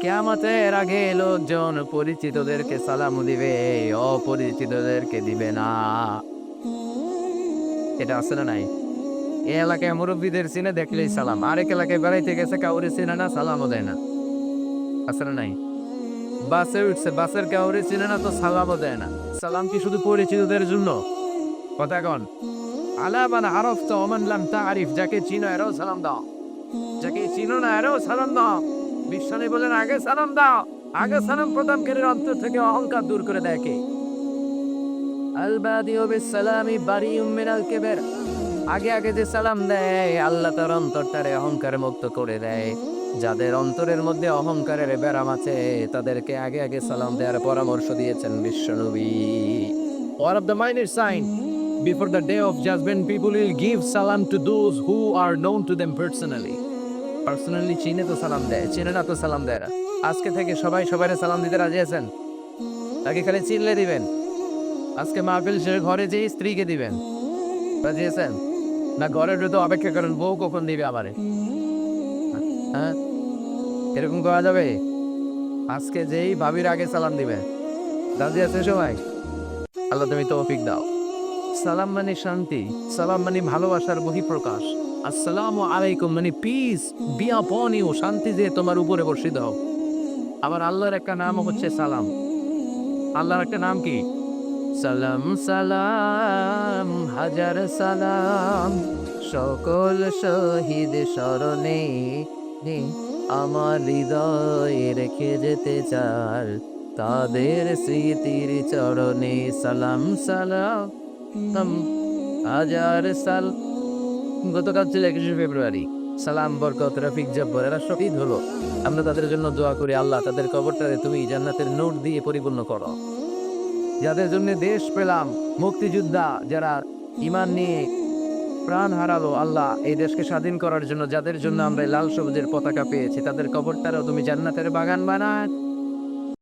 কিয়ামতের আগে লোকজন পরিচিতদেরকে সালাম দিবে, অপরিচিতদেরকে দিবে না। এটা আছে না নাই? এই এলাকায় মুরব্বীদের চিনে দেখলেই সালাম, আরেক এলাকায় বেড়াইতে গেছে কাউরে চিনে না, সালামও দেয় না। আছে না নাই? বাসে উঠছে, বাসের কাউরে চিনে না তো সালামও দেয় না। সালাম কি শুধু পরিচিতদের জন্য? কথা কন। আলা মান আরাফতা ওয়া মান লাম তা'রিফ, যাকে চিনো এরাও সালাম দাও, যাকে চিনো না এরাও সালাম দাও। বিশ্বনবী বলেন আগে সালাম দাও। আগে সালাম প্রদানকারীর অন্তর থেকে অহংকার দূর করে দেয় কে? আল বাদিউ বিস সালামি বারিউম মিনাল কিবর। আগে আগে যে সালাম দেয় আল্লাহ তার অন্তরটারে অহংকার মুক্ত করে দেয়। যাদের অন্তরের মধ্যে অহংকারের ব্যারাম আছে তাদেরকে আগে আগে সালাম দেওয়ার পরামর্শ দিয়েছেন বিশ্বনবী। One of the minor sign before the day of judgment, people will give salam to those who are known to them personally. Personally চিনে তো সালাম দেয়, চিনে না তো সালাম দেয় না। আজকে থেকে সবাই সবাইকে সালাম দিতে রাজি আছেন? নাকি খালি চিনলে দিবেন? আজকে মাহফিল শেষে ঘরে যেয়ে স্ত্রীকে দিবেন, রাজি আছেন? না ঘরে ঢুকে অপেক্ষা করেন বউ কখন দিবে আমারে? হ্যাঁ, এরকম করা যাবে? আজকে যেই ভাবির আগে সালাম দিবে, রাজি আছে সবাই? আল্লাহ তুমি তৌফিক দাও। সালাম মানে শান্তি, সালাম মানে ভালোবাসার বহিঃপ্রকাশ। আসসালামু আলাইকুম মানে পিস বি আপন ইউ, শান্তি যে তোমার উপরে বর্ষিত হোক। আবার আল্লাহর একটা নাম হচ্ছে সালাম। আল্লাহর একটা নাম কি? সালাম সালাম হাজার সালাম, সকল শহীদ স্মরণে আমার হৃদয়ে রেখে যেতে চার, তাদের স্মৃতির চরণে সালাম সালাম হাজার সাল। গতকাল ছিল 21শে ফেব্রুয়ারি। সালাম, বরকত, রফিক, জব্বর এরা সব ঈদ হলো। আমরা তাদের জন্য দোয়া করি, আল্লাহ তাদের কবরটারে তুমি জান্নাতের নূর দিয়ে পরিপূর্ণ করো। যাদের জন্য দেশ পেলাম, মুক্তিযোদ্ধা যারা ঈমান নিয়ে প্রাণ হারালো, আল্লাহ এই দেশকে স্বাধীন করার জন্য যাদের জন্য আমরা এই লাল সবুজের পতাকা পেয়েছি তাদের কবরটারও তুমি জান্নাতের বাগান বানায়